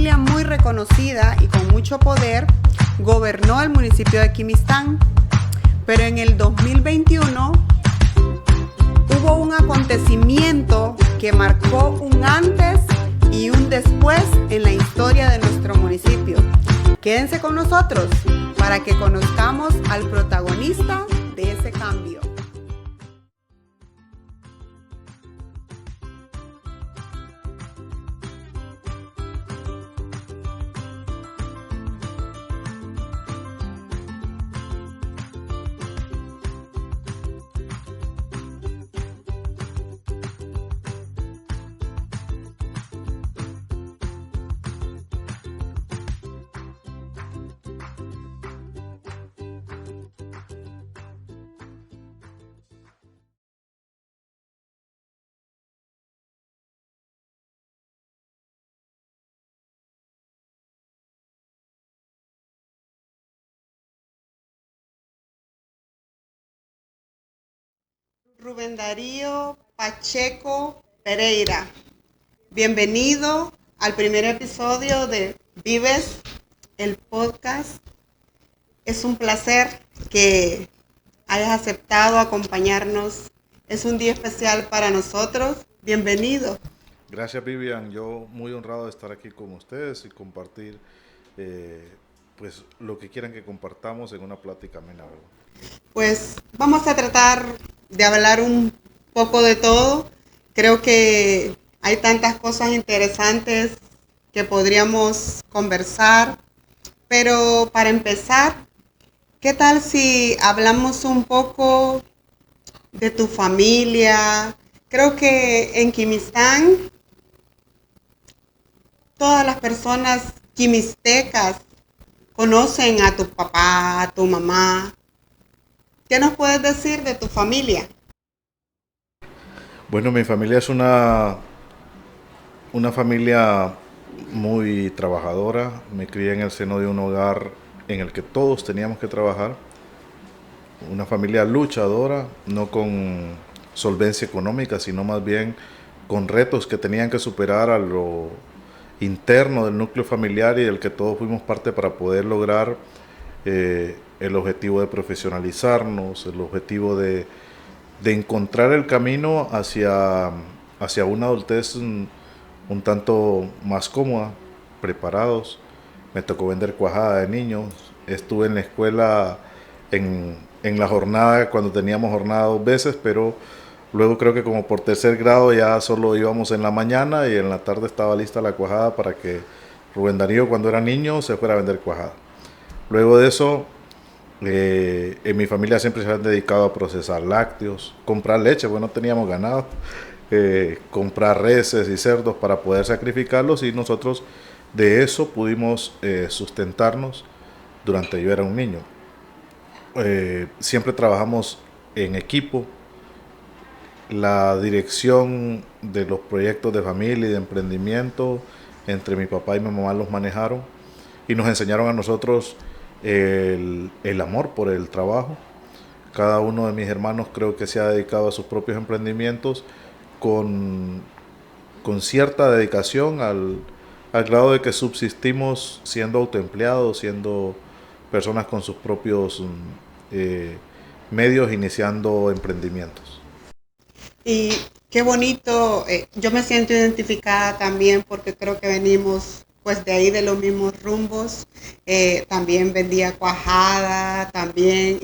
familia muy reconocida y con mucho poder gobernó el municipio de Quimistán, pero en el 2021 hubo un acontecimiento que marcó un antes y un después en la historia de nuestro municipio. Quédense con nosotros para que conozcamos al protagonista de ese cambio. Rubén Darío Pacheco Pereira, bienvenido al primer episodio de Vives, el podcast. Es un placer que hayas aceptado acompañarnos. Es un día especial para nosotros. Bienvenido. Gracias, Vivian. Yo muy honrado de estar aquí con ustedes y compartir pues lo que quieran que compartamos en una plática amena. Pues vamos a tratar de hablar un poco de todo. Creo que hay tantas cosas interesantes que podríamos conversar, pero para empezar, ¿qué tal si hablamos un poco de tu familia? Creo que en Quimistán todas las personas quimistecas conocen a tu papá, a tu mamá. ¿Qué nos puedes decir de tu familia? Bueno, mi familia es una familia muy trabajadora. Me crié en el seno de un hogar en el que todos teníamos que trabajar. Una familia luchadora, no con solvencia económica, sino más bien con retos que tenían que superar a lo interno del núcleo familiar y del que todos fuimos parte para poder lograr el objetivo de profesionalizarnos, el objetivo de encontrar el camino hacia una adultez un tanto más cómoda, preparados. Me tocó vender cuajada de niños, estuve en la escuela en la jornada, cuando teníamos jornada 2 veces, pero luego creo que como por tercer grado ya solo íbamos en la mañana y en la tarde estaba lista la cuajada para que Rubén Darío, cuando era niño, se fuera a vender cuajada. Luego de eso, en mi familia siempre se han dedicado a procesar lácteos, comprar leche, porque no teníamos ganado, comprar reses y cerdos para poder sacrificarlos, y nosotros de eso pudimos sustentarnos durante yo era un niño. Siempre trabajamos en equipo. La dirección de los proyectos de familia y de emprendimiento entre mi papá y mi mamá los manejaron y nos enseñaron a nosotros el amor por el trabajo. Cada uno de mis hermanos creo que se ha dedicado a sus propios emprendimientos con cierta dedicación al grado de que subsistimos siendo autoempleados, siendo personas con sus propios medios, iniciando emprendimientos. Y qué bonito, yo me siento identificada también porque creo que venimos pues de ahí de los mismos rumbos. También vendía cuajada, también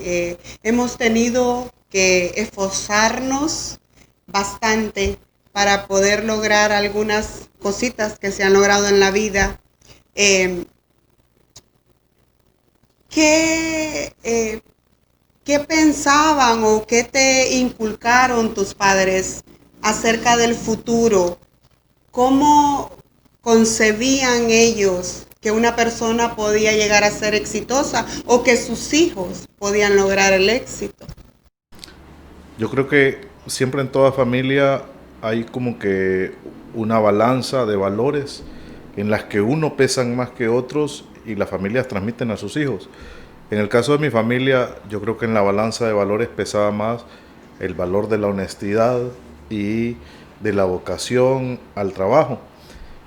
hemos tenido que esforzarnos bastante para poder lograr algunas cositas que se han logrado en la vida. Eh, ¿qué, eh, ¿Qué pensaban o qué te inculcaron tus padres acerca del futuro? ¿Cómo concebían ellos que una persona podía llegar a ser exitosa o que sus hijos podían lograr el éxito? Yo creo que siempre en toda familia hay como que una balanza de valores en las que uno pesan más que otros y las familias transmiten a sus hijos. En el caso de mi familia, yo creo que en la balanza de valores pesaba más el valor de la honestidad y de la vocación al trabajo.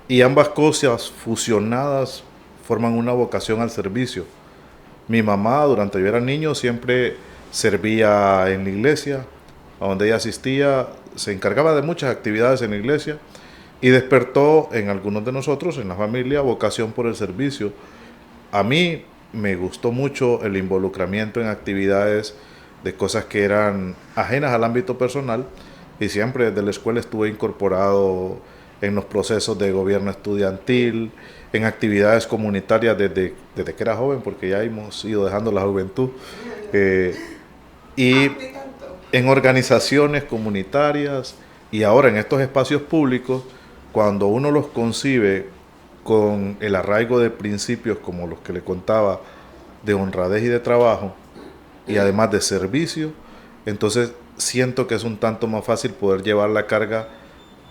y ambas cosas fusionadas forman una vocación al servicio. Mi mamá, durante yo era niño, siempre servía en la iglesia, a donde ella asistía, se encargaba de muchas actividades en la iglesia y despertó en algunos de nosotros, en la familia, vocación por el servicio. A mí me gustó mucho el involucramiento en actividades de cosas que eran ajenas al ámbito personal y siempre desde la escuela estuve incorporado en los procesos de gobierno estudiantil, en actividades comunitarias desde que era joven, porque ya hemos ido dejando la juventud, eh, y en organizaciones comunitarias y ahora en estos espacios públicos, cuando uno los concibe con el arraigo de principios como los que le contaba, de honradez y de trabajo, y además de servicio, entonces siento que es un tanto más fácil poder llevar la carga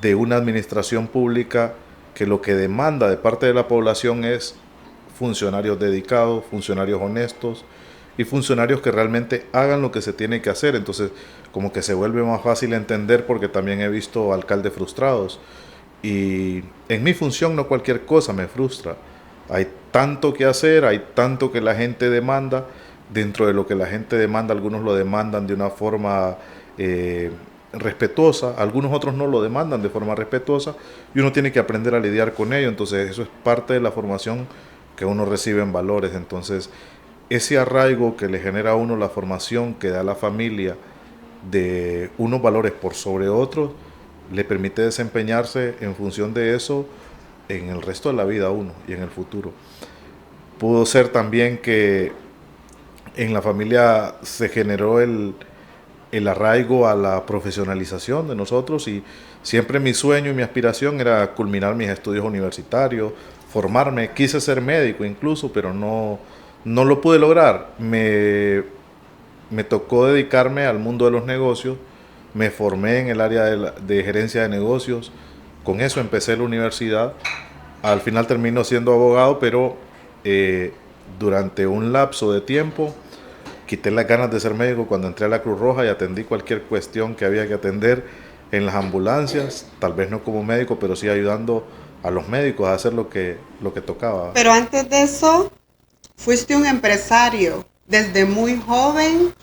de una administración pública que lo que demanda de parte de la población es funcionarios dedicados, funcionarios honestos y funcionarios que realmente hagan lo que se tiene que hacer. Entonces como que se vuelve más fácil entender, porque también he visto alcaldes frustrados y en mi función no cualquier cosa me frustra. Hay tanto que hacer, hay tanto que la gente demanda. Dentro de lo que la gente demanda, algunos lo demandan de una forma respetuosa, algunos otros no lo demandan de forma respetuosa y uno tiene que aprender a lidiar con ello. Entonces eso es parte de la formación que uno recibe en valores. Entonces ese arraigo que le genera a uno la formación que da la familia de unos valores por sobre otros, le permite desempeñarse en función de eso en el resto de la vida a uno y en el futuro. Pudo ser también que en la familia se generó el arraigo a la profesionalización de nosotros y siempre mi sueño y mi aspiración era culminar mis estudios universitarios, formarme. Quise ser médico incluso, pero no lo pude lograr. Me tocó dedicarme al mundo de los negocios, me formé en el área de gerencia de negocios, con eso empecé la universidad, al final termino siendo abogado, pero durante un lapso de tiempo quité las ganas de ser médico cuando entré a la Cruz Roja y atendí cualquier cuestión que había que atender en las ambulancias, tal vez no como médico, pero sí ayudando a los médicos a hacer lo que tocaba. Pero antes de eso, fuiste un empresario desde muy joven.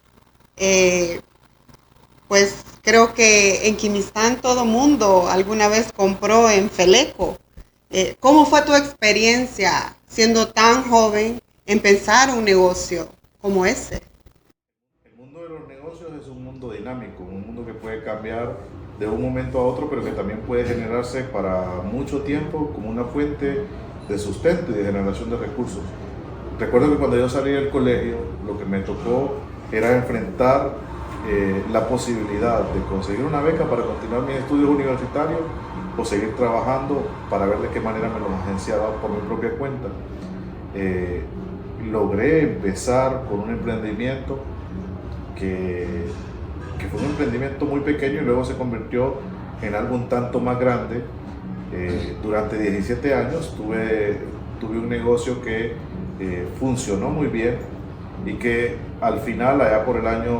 Pues creo que en Quimistán todo mundo alguna vez compró en Feleco. ¿Cómo fue tu experiencia siendo tan joven en pensar un negocio como ese? El mundo de los negocios es un mundo dinámico, un mundo que puede cambiar de un momento a otro, pero que también puede generarse para mucho tiempo como una fuente de sustento y de generación de recursos. Recuerdo que cuando yo salí del colegio, lo que me tocó era enfrentar la posibilidad de conseguir una beca para continuar mis estudios universitarios o seguir trabajando para ver de qué manera me los agenciaba por mi propia cuenta. Logré empezar con un emprendimiento que fue un emprendimiento muy pequeño y luego se convirtió en algo un tanto más grande. Durante 17 años tuve un negocio que funcionó muy bien y que al final, allá por el año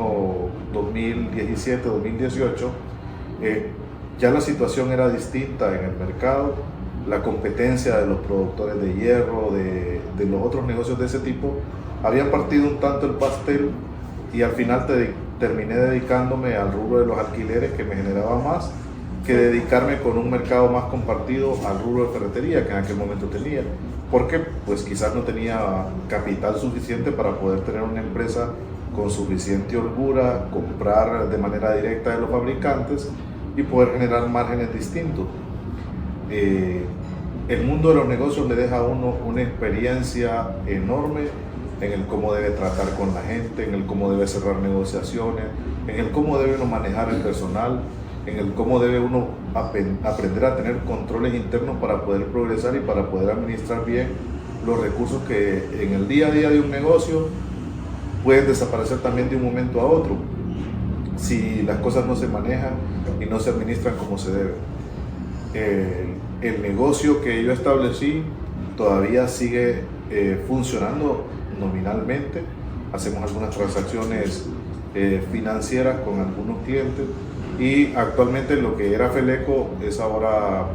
2017-2018, ya la situación era distinta en el mercado. La competencia de los productores de hierro, de los otros negocios de ese tipo, habían partido un tanto el pastel y al final terminé dedicándome al rubro de los alquileres, que me generaba más que dedicarme con un mercado más compartido al rubro de ferretería que en aquel momento tenía, porque pues quizás no tenía capital suficiente para poder tener una empresa con suficiente holgura, comprar de manera directa de los fabricantes y poder generar márgenes distintos. El mundo de los negocios le deja a uno una experiencia enorme en el cómo debe tratar con la gente, en el cómo debe cerrar negociaciones, en el cómo debe uno manejar el personal, en el cómo debe uno aprender a tener controles internos para poder progresar y para poder administrar bien los recursos que en el día a día de un negocio pueden desaparecer también de un momento a otro si las cosas no se manejan y no se administran como se debe. El negocio que yo establecí todavía sigue funcionando nominalmente. Hacemos algunas transacciones financieras con algunos clientes y actualmente lo que era Feleco es ahora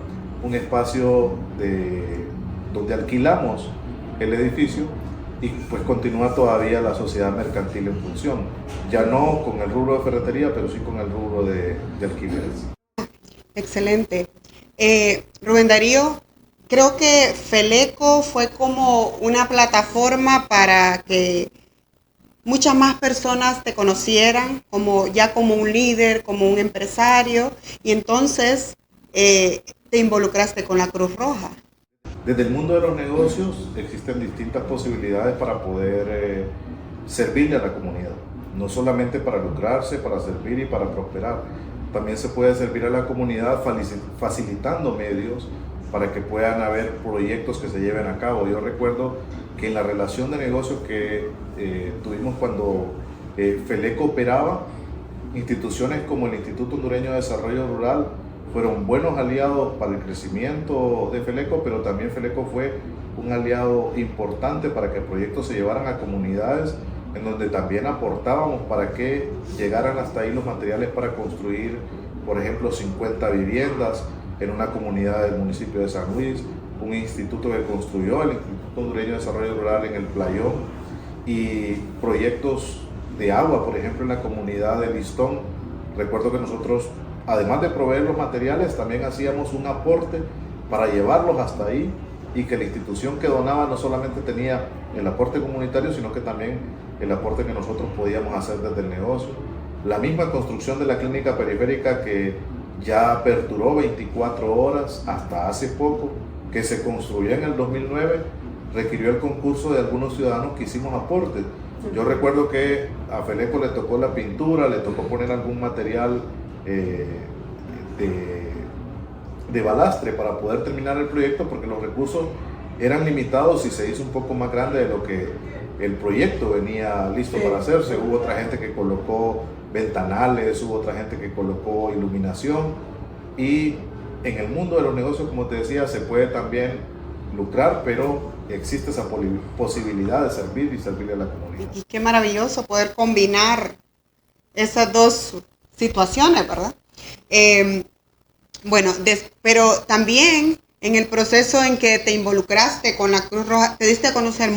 un espacio donde alquilamos el edificio y pues continúa todavía la sociedad mercantil en función. Ya no con el rubro de ferretería, pero sí con el rubro de alquileres. Excelente. Rubén Darío, creo que Feleco fue como una plataforma para que muchas más personas te conocieran como un líder, como un empresario, y entonces te involucraste con la Cruz Roja. Desde el mundo de los negocios existen distintas posibilidades para poder servirle a la comunidad, no solamente para lucrarse, para servir y para prosperar. También se puede servir a la comunidad facilitando medios para que puedan haber proyectos que se lleven a cabo. Yo recuerdo que en la relación de negocios que tuvimos cuando Feleco operaba, instituciones como el Instituto Hondureño de Desarrollo Rural fueron buenos aliados para el crecimiento de Feleco, pero también Feleco fue un aliado importante para que proyectos se llevaran a comunidades en donde también aportábamos para que llegaran hasta ahí los materiales para construir, por ejemplo, 50 viviendas en una comunidad del municipio de San Luis, un instituto que construyó el Instituto Hondureño de Desarrollo Rural en el Playón, y proyectos de agua, por ejemplo, en la comunidad de Listón. Recuerdo que nosotros, además de proveer los materiales, también hacíamos un aporte para llevarlos hasta ahí, y que la institución que donaba no solamente tenía el aporte comunitario, sino que también el aporte que nosotros podíamos hacer desde el negocio. La misma construcción de la clínica periférica, que ya aperturó 24 horas hasta hace poco, que se construyó en el 2009, requirió el concurso de algunos ciudadanos que hicimos aportes. Yo recuerdo que a Feleco le tocó la pintura, le tocó poner algún material de balastre para poder terminar el proyecto, porque los recursos eran limitados y se hizo un poco más grande de lo que el proyecto venía listo para hacerse. Hubo otra gente que colocó ventanales, hubo otra gente que colocó iluminación, y en el mundo de los negocios, como te decía, se puede también lucrar, pero existe esa posibilidad de servir y servirle a la comunidad. Y qué maravilloso poder combinar esas dos situaciones, ¿verdad? Bueno, pero también en el proceso en que te involucraste con la Cruz Roja, te diste a conocer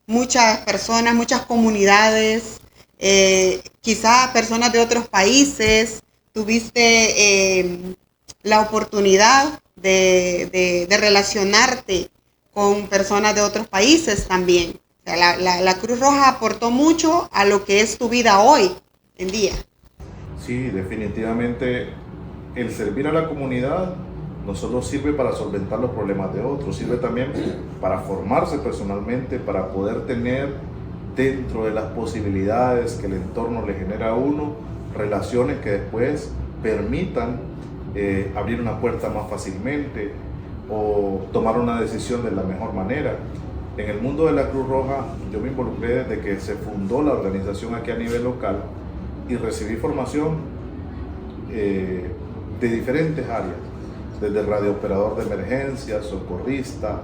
muchas personas, muchas comunidades, quizás personas de otros países. Tuviste la oportunidad de relacionarte con personas de otros países también. O sea, la Cruz Roja aportó mucho a lo que es tu vida hoy en día. Sí, definitivamente el servir a la comunidad no solo sirve para solventar los problemas de otros, sirve también para formarse personalmente, para poder tener dentro de las posibilidades que el entorno le genera a uno, relaciones que después permitan abrir una puerta más fácilmente o tomar una decisión de la mejor manera. En el mundo de la Cruz Roja yo me involucré desde que se fundó la organización aquí a nivel local, y recibí formación de diferentes áreas, desde radiooperador de emergencia, socorrista.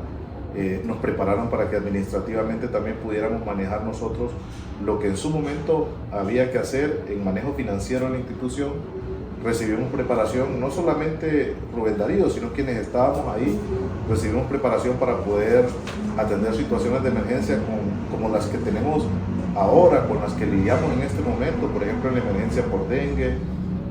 Nos prepararon para que administrativamente también pudiéramos manejar nosotros lo que en su momento había que hacer en manejo financiero en la institución. Recibimos preparación, no solamente Rubén Darío, sino quienes estábamos ahí, recibimos preparación para poder atender situaciones de emergencia como las que tenemos ahora, con las que lidiamos en este momento, por ejemplo, la emergencia por dengue,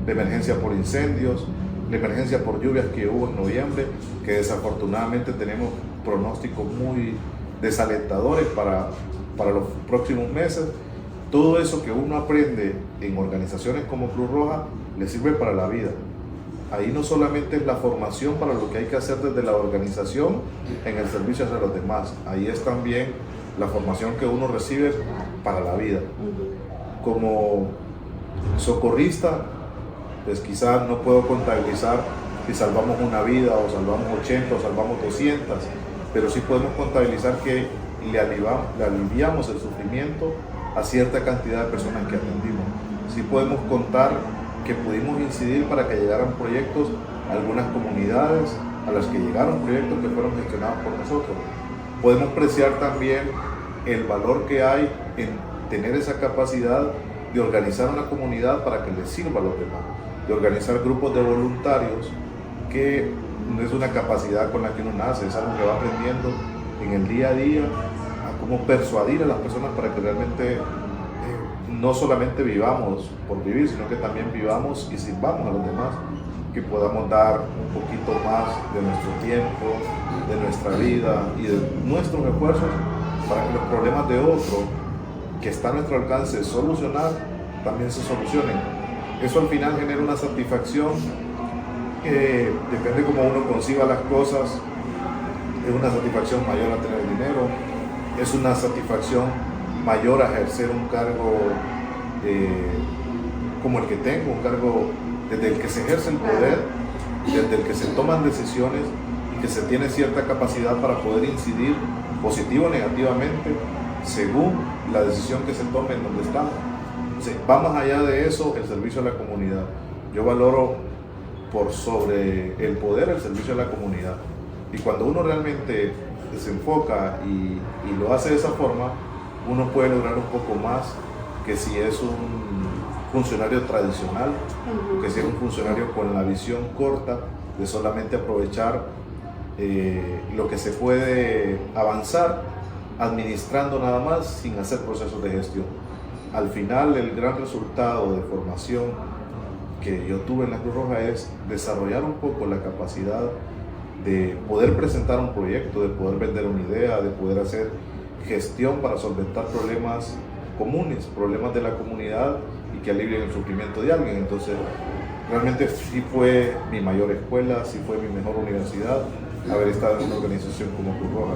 la emergencia por incendios, la emergencia por lluvias que hubo en noviembre, que desafortunadamente tenemos pronósticos muy desalentadores para los próximos meses. Todo eso que uno aprende en organizaciones como Cruz Roja le sirve para la vida. Ahí no solamente es la formación para lo que hay que hacer desde la organización en el servicio hacia los demás, ahí es también la formación que uno recibe para la vida. Como socorrista, pues quizás no puedo contabilizar si salvamos una vida o salvamos 80 o salvamos 200, pero sí podemos contabilizar que le aliviamos el sufrimiento a cierta cantidad de personas que atendimos. Sí podemos contar que pudimos incidir para que llegaran proyectos a algunas comunidades a las que llegaron proyectos que fueron gestionados por nosotros. Podemos apreciar también el valor que hay en tener esa capacidad de organizar una comunidad para que les sirva a los demás, de organizar grupos de voluntarios que no es una capacidad con la que uno nace, es algo que va aprendiendo en el día a día, a cómo persuadir a las personas para que realmente no solamente vivamos por vivir, sino que también vivamos y sirvamos a los demás, que podamos dar un poquito más de nuestro tiempo, de nuestra vida y de nuestros esfuerzos para que los problemas de otro que está a nuestro alcance solucionar también se solucionen. Eso al final genera una satisfacción que depende de cómo uno conciba las cosas. Es una satisfacción mayor a tener dinero, es una satisfacción mayor a ejercer un cargo como el que tengo, un cargo desde el que se ejerce el poder, desde el que se toman decisiones y que se tiene cierta capacidad para poder incidir positivo o negativamente según la decisión que se tome en donde estamos. Va más allá de eso el servicio a la comunidad. Yo valoro por sobre el poder el servicio a la comunidad. Y cuando uno realmente se enfoca y lo hace de esa forma, uno puede lograr un poco más que si es un funcionario tradicional, que si es un funcionario con la visión corta de solamente aprovechar lo que se puede avanzar administrando nada más sin hacer procesos de gestión. Al final, el gran resultado de formación que yo tuve en la Cruz Roja es desarrollar un poco la capacidad de poder presentar un proyecto, de poder vender una idea, de poder hacer gestión para solventar problemas comunes, problemas de la comunidad y que alivien el sufrimiento de alguien. Entonces, realmente sí fue mi mayor escuela, sí fue mi mejor universidad, haber estado en una organización como Cruz Roja.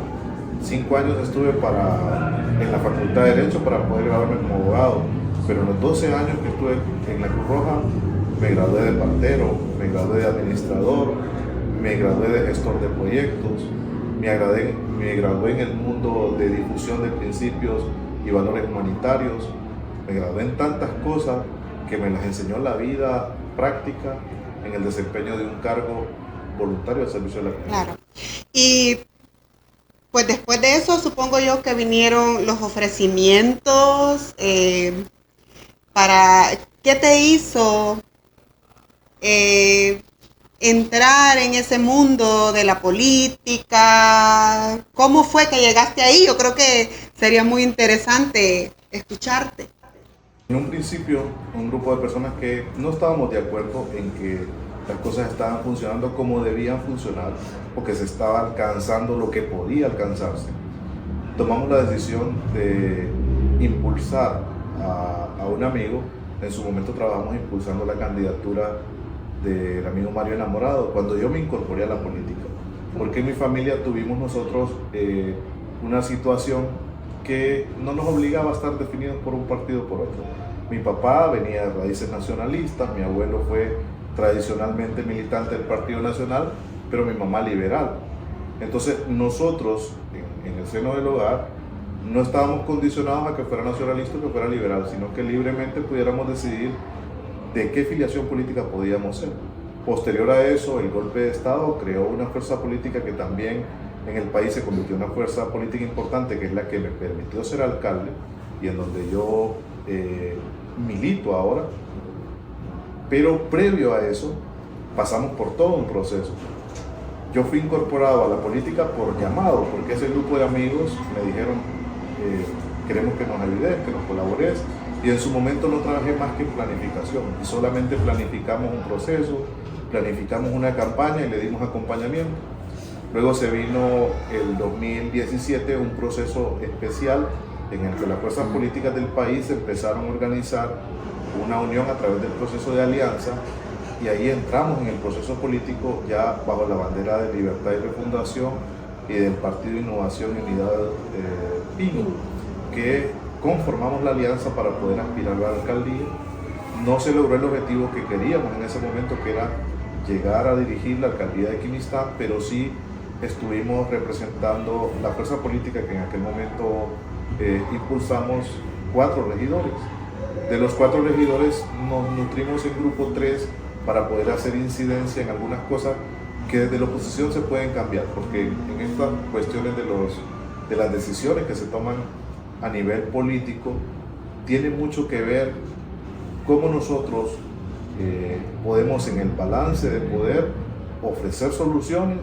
5 años estuve en la Facultad de Derecho para poder graduarme como abogado, pero en los 12 años que estuve en la Cruz Roja me gradué de partero, me gradué de administrador, me gradué de gestor de proyectos, me gradué en el mundo de difusión de principios y valores humanitarios, me gradué en tantas cosas que me las enseñó la vida práctica en el desempeño de un cargo voluntario al servicio de la comunidad. Claro. Y pues después de eso supongo yo que vinieron los ofrecimientos para... ¿Qué te hizo entrar en ese mundo de la política? ¿Cómo fue que llegaste ahí? Yo creo que sería muy interesante escucharte. En un principio, un grupo de personas que no estábamos de acuerdo en que las cosas estaban funcionando como debían funcionar, porque se estaba alcanzando lo que podía alcanzarse. Tomamos la decisión de impulsar a un amigo. En su momento trabajamos impulsando la candidatura del amigo Mario Enamorado, cuando yo me incorporé a la política. Porque en mi familia tuvimos nosotros una situación que no nos obligaba a estar definidos por un partido o por otro. Mi papá venía de raíces nacionalistas, mi abuelo fue tradicionalmente militante del Partido Nacional, pero mi mamá liberal. Entonces nosotros, en el seno del hogar, no estábamos condicionados a que fuera nacionalista o que fuera liberal, sino que libremente pudiéramos decidir de qué filiación política podíamos ser. Posterior a eso, el golpe de Estado creó una fuerza política que también en el país se convirtió en una fuerza política importante, que es la que me permitió ser alcalde y en donde yo milito ahora. Pero previo a eso, pasamos por todo un proceso. Yo fui incorporado a la política por llamado, porque ese grupo de amigos me dijeron, queremos que nos ayudes, que nos colabores, y en su momento no trabajé más que en planificación, y solamente planificamos un proceso, planificamos una campaña y le dimos acompañamiento. Luego se vino el 2017 un proceso especial en el que las fuerzas políticas del país empezaron a organizar una unión a través del proceso de alianza, y ahí entramos en el proceso político ya bajo la bandera de Libertad y Refundación y del Partido Innovación y Unidad PINO, que conformamos la alianza para poder aspirar a la alcaldía. No se logró el objetivo que queríamos en ese momento, que era llegar a dirigir la alcaldía de Quimistá, pero sí estuvimos representando la fuerza política que en aquel momento impulsamos 4 regidores. De los 4 regidores nos nutrimos en grupo 3 para poder hacer incidencia en algunas cosas que desde la oposición se pueden cambiar, porque en estas cuestiones de las decisiones que se toman a nivel político tiene mucho que ver cómo nosotros podemos en el balance de poder ofrecer soluciones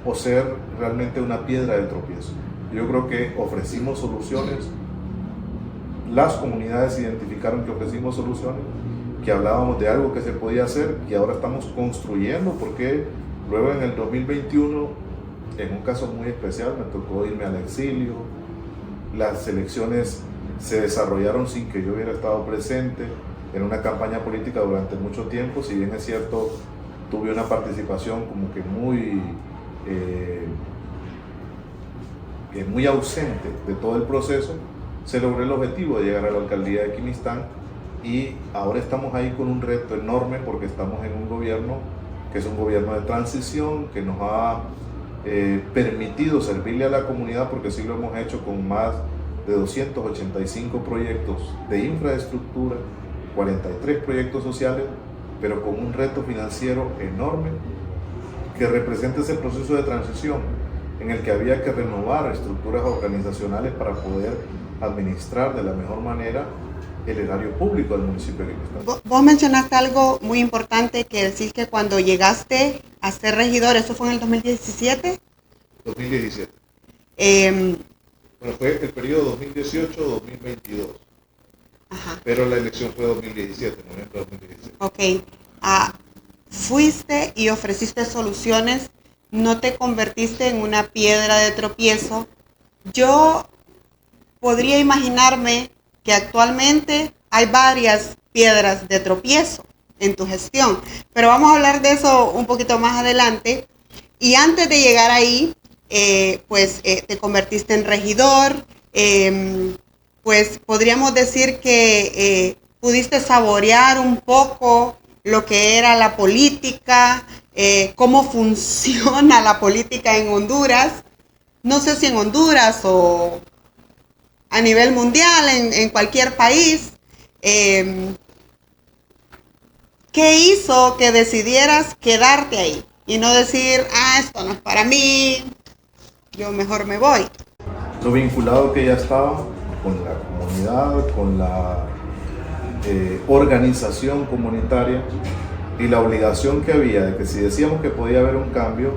o ser realmente una piedra de tropiezo. Yo creo que ofrecimos soluciones, las comunidades identificaron que ofrecimos soluciones, que hablábamos de algo que se podía hacer y ahora estamos construyendo, porque luego en el 2021, en un caso muy especial, me tocó irme al exilio, las elecciones se desarrollaron sin que yo hubiera estado presente en una campaña política durante mucho tiempo, si bien es cierto, tuve una participación como que muy ausente de todo el proceso. Se logró el objetivo de llegar a la alcaldía de Quimistán y ahora estamos ahí con un reto enorme porque estamos en un gobierno que es un gobierno de transición, que nos ha permitido servirle a la comunidad, porque sí lo hemos hecho con más de 285 proyectos de infraestructura, 43 proyectos sociales, pero con un reto financiero enorme que representa ese proceso de transición en el que había que renovar estructuras organizacionales para poder administrar de la mejor manera el erario público del municipio de Quimistán. Vos mencionaste algo muy importante, que decís que cuando llegaste a ser regidor, ¿eso fue en el 2017? 2017. Bueno, fue el periodo 2018-2022. Ajá. Pero la elección fue 2017, noviembre de 2017. Ok. Fuiste y ofreciste soluciones, no te convertiste en una piedra de tropiezo. Yo podría imaginarme que actualmente hay varias piedras de tropiezo en tu gestión, pero vamos a hablar de eso un poquito más adelante. Y antes de llegar ahí, te convertiste en regidor, pues podríamos decir que pudiste saborear un poco lo que era la política, cómo funciona la política en Honduras. No sé si en Honduras o a nivel mundial, en cualquier país. ¿Qué hizo que decidieras quedarte ahí y no decir, esto no es para mí, yo mejor me voy? Lo vinculado que ya estaba con la comunidad, con la organización comunitaria y la obligación que había de que si decíamos que podía haber un cambio,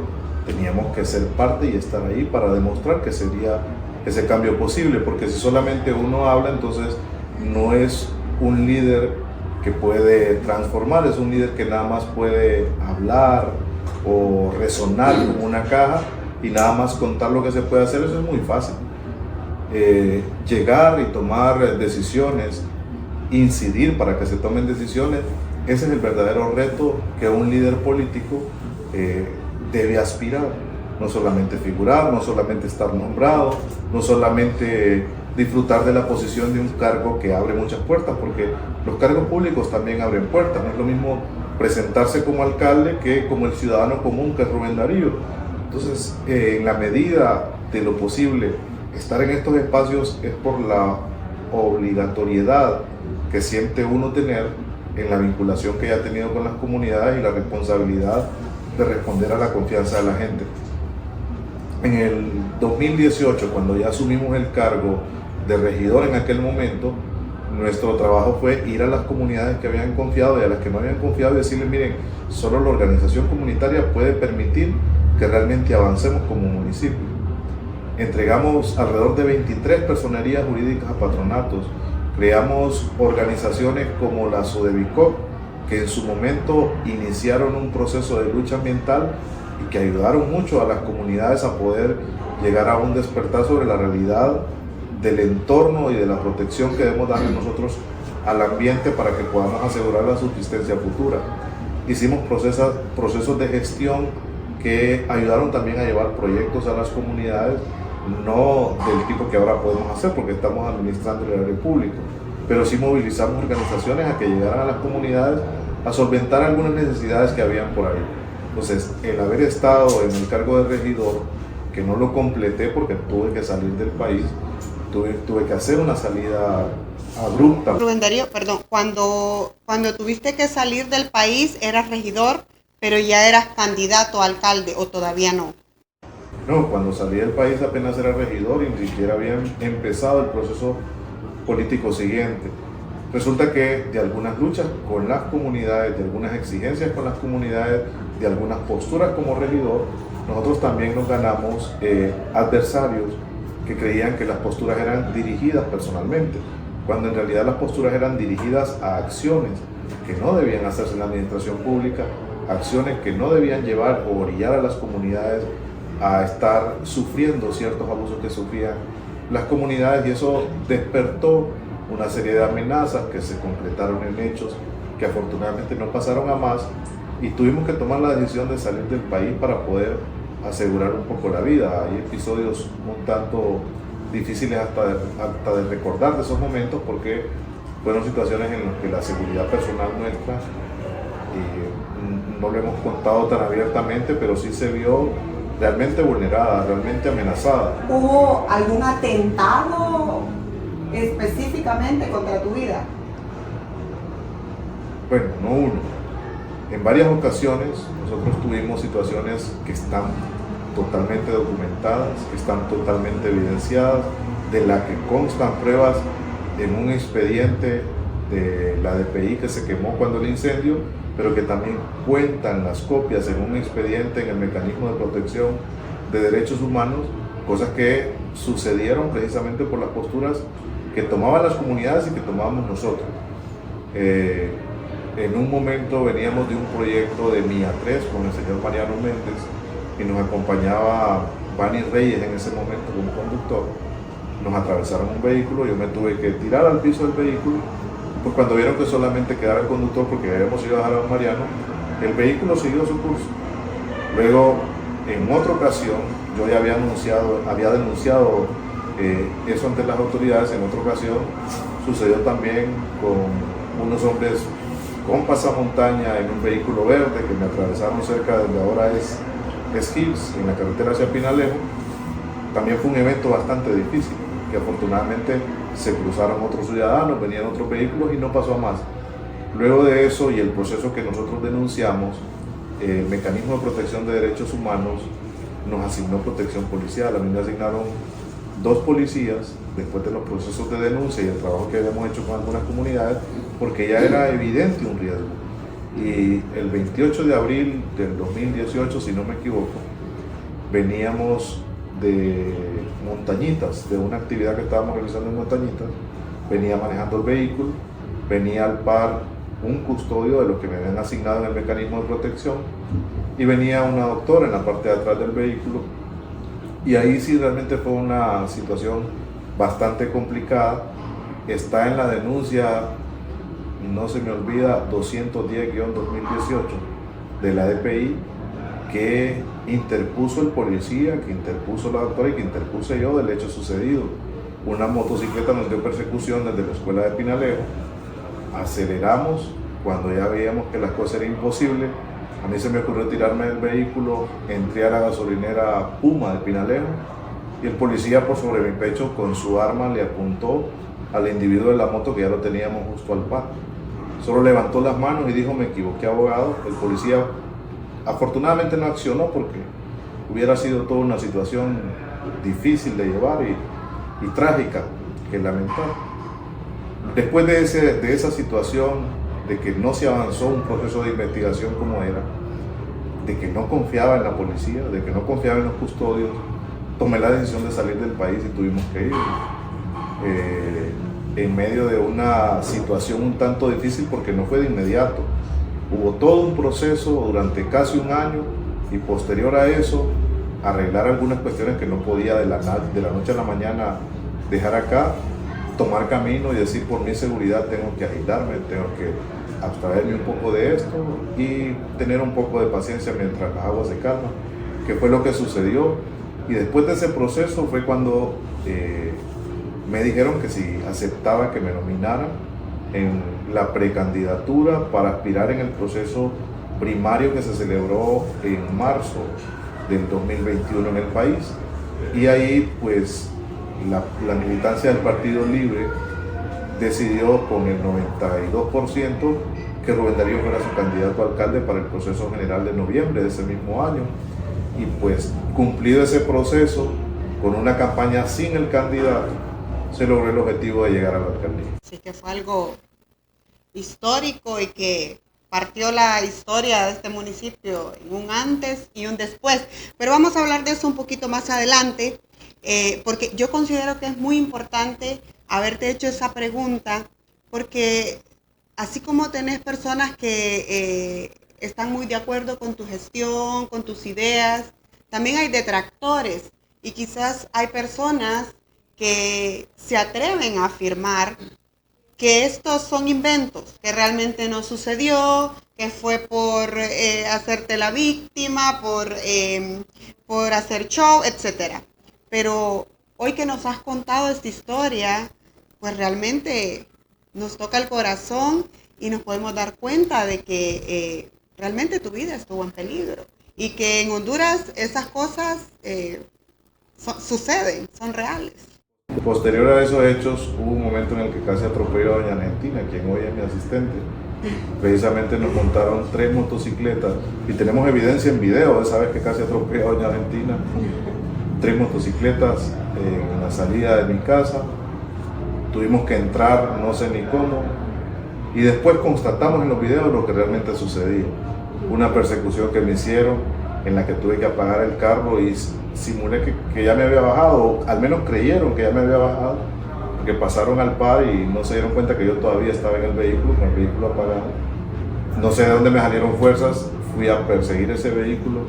teníamos que ser parte y estar ahí para demostrar que sería ese cambio posible, porque si solamente uno habla, entonces no es un líder que puede transformar, es un líder que nada más puede hablar o resonar como una caja y nada más contar lo que se puede hacer. Eso es muy fácil. Llegar y tomar decisiones, incidir para que se tomen decisiones, ese es el verdadero reto que un líder político debe aspirar. No solamente figurar, no solamente estar nombrado, no solamente disfrutar de la posición de un cargo que abre muchas puertas, porque los cargos públicos también abren puertas. No es lo mismo presentarse como alcalde que como el ciudadano común que es Rubén Darío. Entonces, en la medida de lo posible, estar en estos espacios es por la obligatoriedad que siente uno tener en la vinculación que ya ha tenido con las comunidades y la responsabilidad de responder a la confianza de la gente. En el 2018, cuando ya asumimos el cargo de regidor en aquel momento, nuestro trabajo fue ir a las comunidades que habían confiado y a las que no habían confiado y decirles, miren, solo la organización comunitaria puede permitir que realmente avancemos como municipio. Entregamos alrededor de 23 personerías jurídicas a patronatos, creamos organizaciones como la Sodevicop, que en su momento iniciaron un proceso de lucha ambiental y que ayudaron mucho a las comunidades a poder llegar a un despertar sobre la realidad del entorno y de la protección que debemos darle nosotros al ambiente para que podamos asegurar la subsistencia futura. Hicimos procesos de gestión que ayudaron también a llevar proyectos a las comunidades, no del tipo que ahora podemos hacer porque estamos administrando el erario público, pero sí movilizamos organizaciones a que llegaran a las comunidades a solventar algunas necesidades que habían por ahí. Entonces, el haber estado en el cargo de regidor, que no lo completé porque tuve que salir del país, tuve que hacer una salida abrupta. Rubén Darío, perdón, cuando tuviste que salir del país, eras regidor, pero ya eras candidato a alcalde, ¿o todavía no? No, cuando salí del país apenas era regidor y ni siquiera había empezado el proceso político siguiente. Resulta que de algunas luchas con las comunidades, de algunas exigencias con las comunidades, de algunas posturas como regidor, nosotros también nos ganamos adversarios que creían que las posturas eran dirigidas personalmente, cuando en realidad las posturas eran dirigidas a acciones que no debían hacerse en la administración pública, acciones que no debían llevar o orillar a las comunidades a estar sufriendo ciertos abusos que sufrían las comunidades, y eso despertó una serie de amenazas que se concretaron en hechos que afortunadamente no pasaron a más, y tuvimos que tomar la decisión de salir del país para poder asegurar un poco la vida. Hay episodios un tanto difíciles hasta de recordar de esos momentos, porque fueron situaciones en las que la seguridad personal nuestra, no lo hemos contado tan abiertamente, pero sí se vio realmente vulnerada, realmente amenazada. ¿Hubo algún atentado específicamente contra tu vida? Bueno, no uno. En varias ocasiones nosotros tuvimos situaciones que están totalmente documentadas, que están totalmente evidenciadas, de la que constan pruebas en un expediente de la DPI que se quemó cuando el incendio, pero que también cuentan las copias en un expediente en el Mecanismo de Protección de Derechos Humanos, cosas que sucedieron precisamente por las posturas que tomaban las comunidades y que tomábamos nosotros. En un momento veníamos de un proyecto de MIA 3 con el señor Mariano Méndez y nos acompañaba Bani Reyes en ese momento como conductor. Nos atravesaron un vehículo, yo me tuve que tirar al piso del vehículo, pues cuando vieron que solamente quedaba el conductor porque habíamos ido a dejar a Mariano, el vehículo siguió su curso. Luego, en otra ocasión, yo ya había denunciado eso ante las autoridades. En otra ocasión sucedió también con unos hombres con pasamontaña en un vehículo verde que me atravesaron cerca de donde ahora es Hills, en la carretera hacia Pinalejo. También fue un evento bastante difícil, que afortunadamente se cruzaron otros ciudadanos, venían otros vehículos y no pasó a más. Luego de eso y el proceso que nosotros denunciamos, el Mecanismo de Protección de Derechos Humanos nos asignó protección policial. A mí me asignaron 2 policías después de los procesos de denuncia y el trabajo que habíamos hecho con algunas comunidades, porque ya era evidente un riesgo. Y el 28 de abril del 2018, si no me equivoco, veníamos de Montañitas, de una actividad que estábamos realizando en Montañitas. Venía manejando el vehículo, venía al par un custodio de los que me habían asignado en el Mecanismo de Protección, y venía una doctora en la parte de atrás del vehículo, y ahí sí realmente fue una situación bastante complicada. Está en la denuncia, no se me olvida, 210-2018 de la DPI, que interpuso el policía, que interpuso la doctora y que interpuse yo del hecho sucedido. Una motocicleta nos dio persecución desde la escuela de Pinalejo. Aceleramos cuando ya veíamos que las cosas eran imposibles. A mí se me ocurrió tirarme del vehículo, entré a la gasolinera Puma de Pinalejo y el policía por sobre mi pecho con su arma le apuntó al individuo de la moto, que ya lo teníamos justo al par. Solo levantó las manos y dijo: me equivoqué, abogado. El policía afortunadamente no accionó, porque hubiera sido toda una situación difícil de llevar y trágica que lamentar. Después de esa situación, de que no se avanzó un proceso de investigación como era, de que no confiaba en la policía, de que no confiaba en los custodios, tomé la decisión de salir del país y tuvimos que ir. En medio de una situación un tanto difícil, porque no fue de inmediato. Hubo todo un proceso durante casi un año, y posterior a eso arreglar algunas cuestiones que no podía de la noche a la mañana dejar acá, tomar camino y decir: por mi seguridad tengo que agitarme, tengo que abstraerme un poco de esto y tener un poco de paciencia mientras las aguas se calman, que fue lo que sucedió. Y después de ese proceso fue cuando me dijeron que si aceptaba que me nominaran en la precandidatura para aspirar en el proceso primario que se celebró en marzo del 2021 en el país. Y ahí pues la militancia del Partido Libre decidió con el 92% que Rubén Darío fuera su candidato a alcalde para el proceso general de noviembre de ese mismo año. Y pues cumplido ese proceso, con una campaña sin el candidato, se logró el objetivo de llegar a la alcaldía. Así que fue algo histórico y que partió la historia de este municipio en un antes y un después. Pero vamos a hablar de eso un poquito más adelante, porque yo considero que es muy importante haberte hecho esa pregunta, porque así como tenés personas que están muy de acuerdo con tu gestión, con tus ideas, también hay detractores y quizás hay personas que se atreven a afirmar que estos son inventos, que realmente no sucedió, que fue por hacerte la víctima, por hacer show, etcétera. Pero hoy que nos has contado esta historia, pues realmente nos toca el corazón y nos podemos dar cuenta de que realmente tu vida estuvo en peligro y que en Honduras esas cosas suceden, son reales. Posterior a esos hechos, hubo un momento en el que casi atropelló a doña Argentina, quien hoy es mi asistente. Precisamente nos montaron 3 motocicletas y tenemos evidencia en video de esa vez que casi atropelló a doña Argentina. 3 motocicletas en la salida de mi casa. Tuvimos que entrar, no sé ni cómo. Y después constatamos en los videos lo que realmente sucedía. Una persecución que me hicieron, en la que tuve que apagar el carro y simulé que ya me había bajado, o al menos creyeron que ya me había bajado, porque pasaron al par y no se dieron cuenta que yo todavía estaba en el vehículo, con el vehículo apagado. No sé de dónde me salieron fuerzas, fui a perseguir ese vehículo,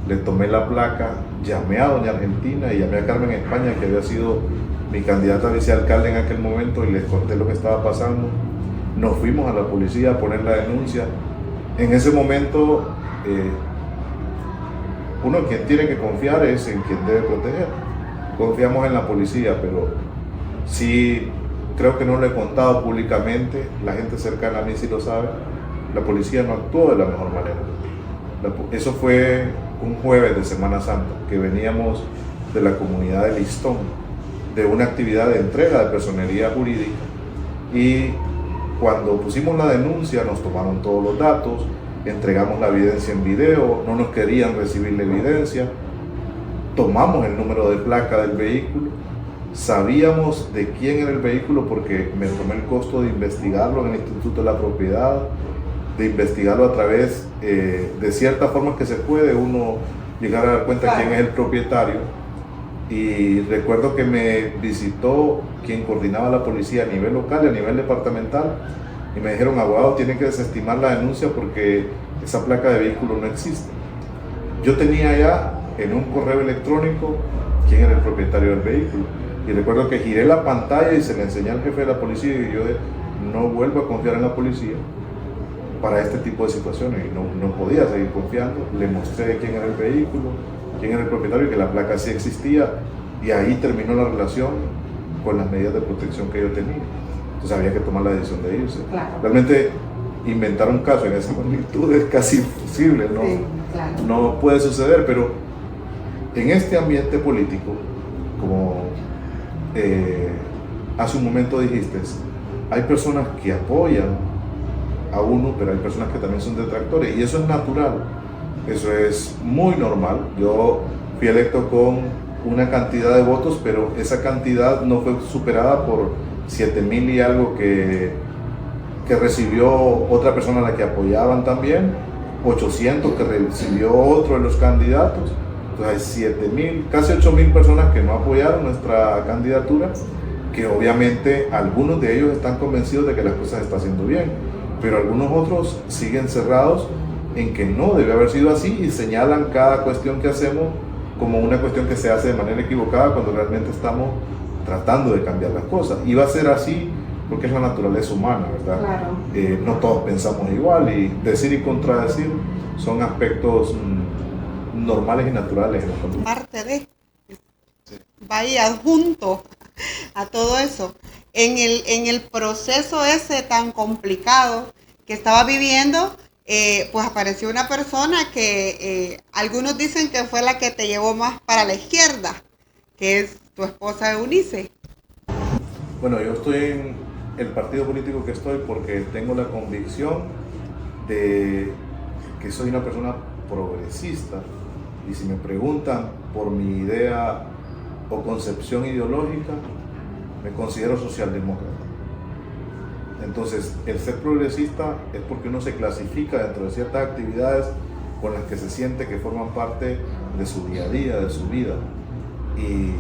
le tomé la placa, llamé a doña Argentina y llamé a Carmen España, que había sido mi candidata a vicealcalde en aquel momento, y les conté lo que estaba pasando. Nos fuimos a la policía a poner la denuncia. En ese momento, uno en quien tiene que confiar es en quien debe proteger. Confiamos en la policía, pero sí creo que no lo he contado públicamente, la gente cercana a mí sí lo sabe, la policía no actuó de la mejor manera. Eso fue un jueves de Semana Santa, que veníamos de la comunidad de Listón, de una actividad de entrega de personería jurídica, y cuando pusimos la denuncia nos tomaron todos los datos, entregamos la evidencia en video, no nos querían recibir la evidencia, tomamos el número de placa del vehículo, sabíamos de quién era el vehículo porque me tomé el costo de investigarlo en el Instituto de la Propiedad, de investigarlo a través de ciertas formas que se puede uno llegar a dar cuenta de quién es el propietario. Y recuerdo que me visitó quien coordinaba la policía a nivel local y a nivel departamental, y me dijeron: abogado, tiene que desestimar la denuncia porque esa placa de vehículo no existe. Yo tenía ya en un correo electrónico quién era el propietario del vehículo, y recuerdo que giré la pantalla y se le enseñé al jefe de la policía, y yo no vuelvo a confiar en la policía para este tipo de situaciones, y no podía seguir confiando. Le mostré quién era el vehículo, quién era el propietario y que la placa sí existía, y ahí terminó la relación con las medidas de protección que yo tenía. Entonces había que tomar la decisión de irse. Claro. Realmente inventar un caso en esa magnitud es casi imposible, ¿no? Sí, claro. No puede suceder, pero en este ambiente político, como hace un momento dijiste, hay personas que apoyan a uno, pero hay personas que también son detractores, y eso es natural, eso es muy normal. Yo fui electo con una cantidad de votos, pero esa cantidad no fue superada por 7,000 y algo que recibió otra persona a la que apoyaban también, 800 que recibió otro de los candidatos. Entonces hay 7,000, casi 8,000 personas que no apoyaron nuestra candidatura, que obviamente algunos de ellos están convencidos de que las cosas están haciendo bien, pero algunos otros siguen cerrados en que no debe haber sido así, y señalan cada cuestión que hacemos como una cuestión que se hace de manera equivocada, cuando realmente estamos tratando de cambiar las cosas. Y va a ser así porque es la naturaleza humana, ¿verdad? Claro. No todos pensamos igual, y decir y contradecir son aspectos normales y naturales en la conducta. Parte de, vaya adjunto a todo eso. En el proceso ese tan complicado que estaba viviendo, pues apareció una persona que algunos dicen que fue la que te llevó más para la izquierda, que es tu esposa Eunice. Bueno, yo estoy en el partido político que estoy porque tengo la convicción de que soy una persona progresista, y si me preguntan por mi idea o concepción ideológica, me considero socialdemócrata. Entonces, el ser progresista es porque uno se clasifica dentro de ciertas actividades con las que se siente que forman parte de su día a día, de su vida. Y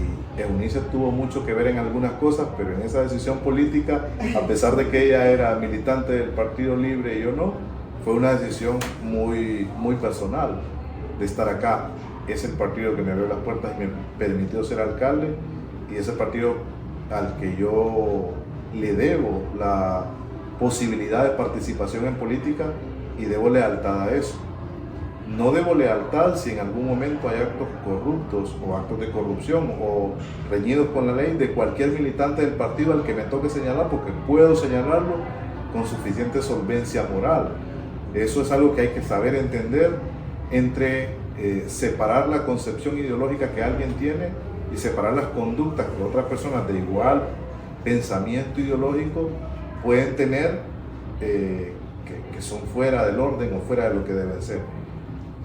Eunice tuvo mucho que ver en algunas cosas, pero en esa decisión política, a pesar de que ella era militante del Partido Libre y yo no, fue una decisión muy personal de estar acá. Es el partido que me abrió las puertas y me permitió ser alcalde, y es el partido al que yo le debo la posibilidad de participación en política y debo lealtad a eso. No debo lealtad si en algún momento hay actos corruptos o actos de corrupción o reñidos con la ley de cualquier militante del partido al que me toque señalar, porque puedo señalarlo con suficiente solvencia moral. Eso es algo que hay que saber entender entre separar la concepción ideológica que alguien tiene y separar las conductas que otras personas de igual pensamiento ideológico pueden tener, que son fuera del orden o fuera de lo que deben ser.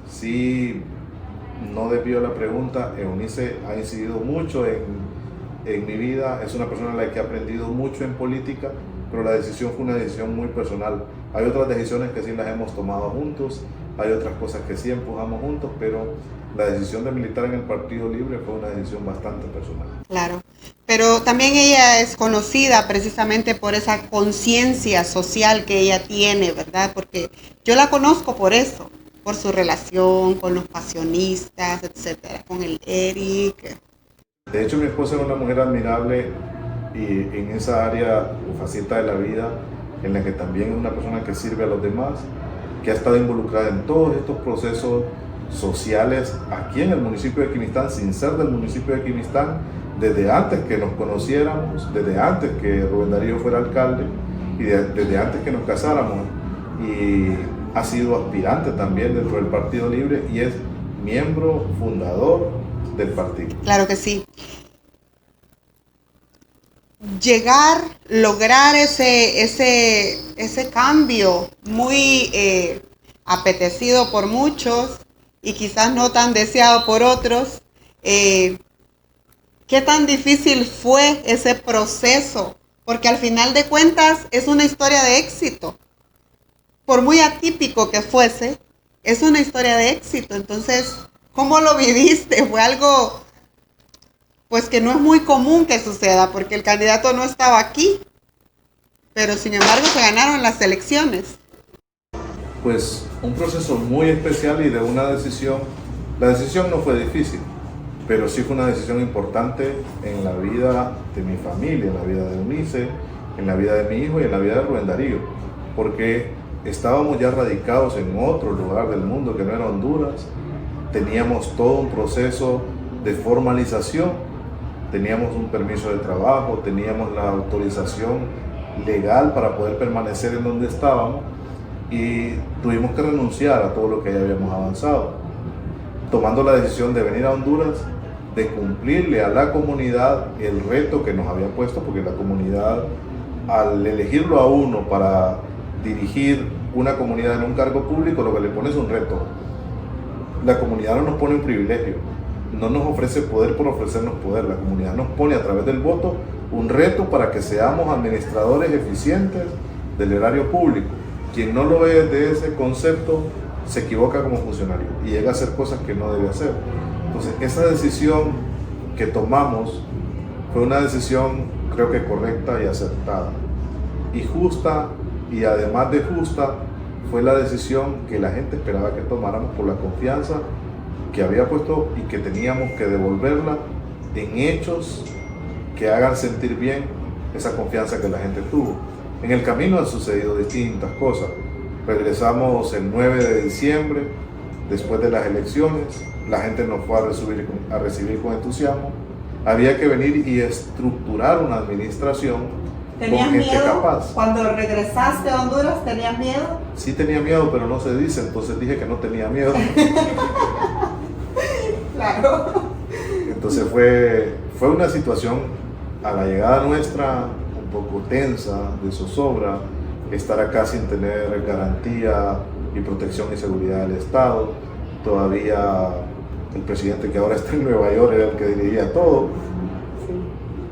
Sí, no desvío la pregunta, Eunice ha incidido mucho en mi vida, es una persona a la que he aprendido mucho en política, pero la decisión fue una decisión muy personal. Hay otras decisiones que sí las hemos tomado juntos, hay otras cosas que sí empujamos juntos, pero la decisión de militar en el Partido Libre fue una decisión bastante personal. Claro, pero también ella es conocida precisamente por esa conciencia social que ella tiene, ¿verdad? Porque yo la conozco por eso, por su relación con los pasionistas, etcétera, con el Eric. De hecho, mi esposa es una mujer admirable y en esa área o faceta de la vida en la que también es una persona que sirve a los demás, que ha estado involucrada en todos estos procesos sociales aquí en el municipio de Equimistán, sin ser del municipio de Equimistán, desde antes que nos conociéramos, desde antes que Rubén Darío fuera alcalde y desde antes que nos casáramos, y ha sido aspirante también dentro del Partido Libre y es miembro fundador del partido. Claro que sí. Lograr ese cambio muy apetecido por muchos y quizás no tan deseado por otros. ¿Qué tan difícil fue ese proceso? Porque al final de cuentas es una historia de éxito. Por muy atípico que fuese, es una historia de éxito. Entonces, ¿cómo lo viviste? Fue algo pues que no es muy común que suceda, porque el candidato no estaba aquí, pero sin embargo se ganaron las elecciones. Pues un proceso muy especial y de una decisión. La decisión no fue difícil, pero sí fue una decisión importante en la vida de mi familia, en la vida de Eunice, en la vida de mi hijo y en la vida de Rubén Darío, porque estábamos ya radicados en otro lugar del mundo que no era Honduras, teníamos todo un proceso de formalización, teníamos un permiso de trabajo, teníamos la autorización legal para poder permanecer en donde estábamos y tuvimos que renunciar a todo lo que ya habíamos avanzado, tomando la decisión de venir a Honduras, de cumplirle a la comunidad el reto que nos había puesto, porque la comunidad, al elegirlo a uno para dirigir una comunidad en un cargo público, lo que le pone es un reto. La comunidad no nos pone un privilegio, no nos ofrece poder por ofrecernos poder. La comunidad nos pone a través del voto un reto para que seamos administradores eficientes del erario público. Quien no lo ve desde ese concepto se equivoca como funcionario y llega a hacer cosas que no debe hacer. Entonces, esa decisión que tomamos fue una decisión, creo que correcta y acertada y justa, y además de justa, fue la decisión que la gente esperaba que tomáramos por la confianza que había puesto y que teníamos que devolverla en hechos que hagan sentir bien esa confianza que la gente tuvo. En el camino han sucedido distintas cosas. Regresamos el 9 de diciembre, después de las elecciones, la gente nos fue a recibir con entusiasmo. Había que venir y estructurar una administración con gente miedo capaz. Cuando regresaste a Honduras? ¿Tenías miedo? Sí tenía miedo, pero no se dice, entonces dije que no tenía miedo. Claro. Entonces fue una situación a la llegada nuestra un poco tensa, de zozobra, estar acá sin tener garantía y protección y seguridad del Estado. Todavía el presidente que ahora está en Nueva York era el que dirigía todo.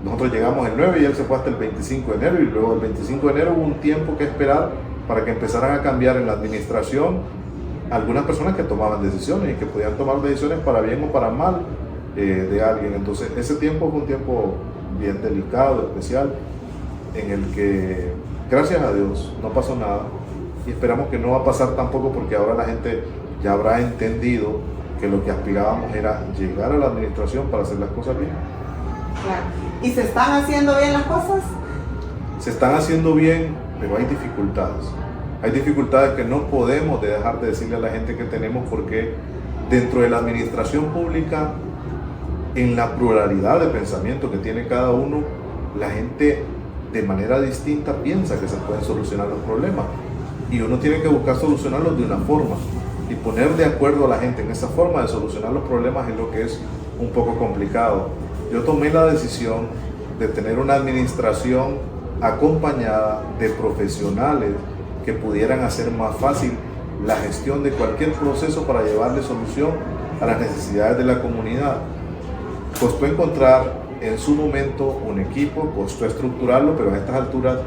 Nosotros llegamos el 9 y él se fue hasta el 25 de enero y luego el 25 de enero hubo un tiempo que esperar para que empezaran a cambiar en la administración algunas personas que tomaban decisiones y que podían tomar decisiones para bien o para mal de alguien. Entonces ese tiempo fue un tiempo bien delicado, especial, en el que gracias a Dios no pasó nada y esperamos que no va a pasar tampoco, porque ahora la gente ya habrá entendido que lo que aspirábamos era llegar a la administración para hacer las cosas bien. Claro. ¿Y se están haciendo bien las cosas? Se están haciendo bien, pero hay dificultades. Hay dificultades que no podemos dejar de decirle a la gente que tenemos, porque dentro de la administración pública, en la pluralidad de pensamiento que tiene cada uno, la gente de manera distinta piensa que se pueden solucionar los problemas. Y uno tiene que buscar solucionarlos de una forma. Y poner de acuerdo a la gente en esa forma de solucionar los problemas es lo que es un poco complicado. Yo tomé la decisión de tener una administración acompañada de profesionales que pudieran hacer más fácil la gestión de cualquier proceso para llevarle solución a las necesidades de la comunidad. Costó encontrar en su momento un equipo, costó estructurarlo, pero a estas alturas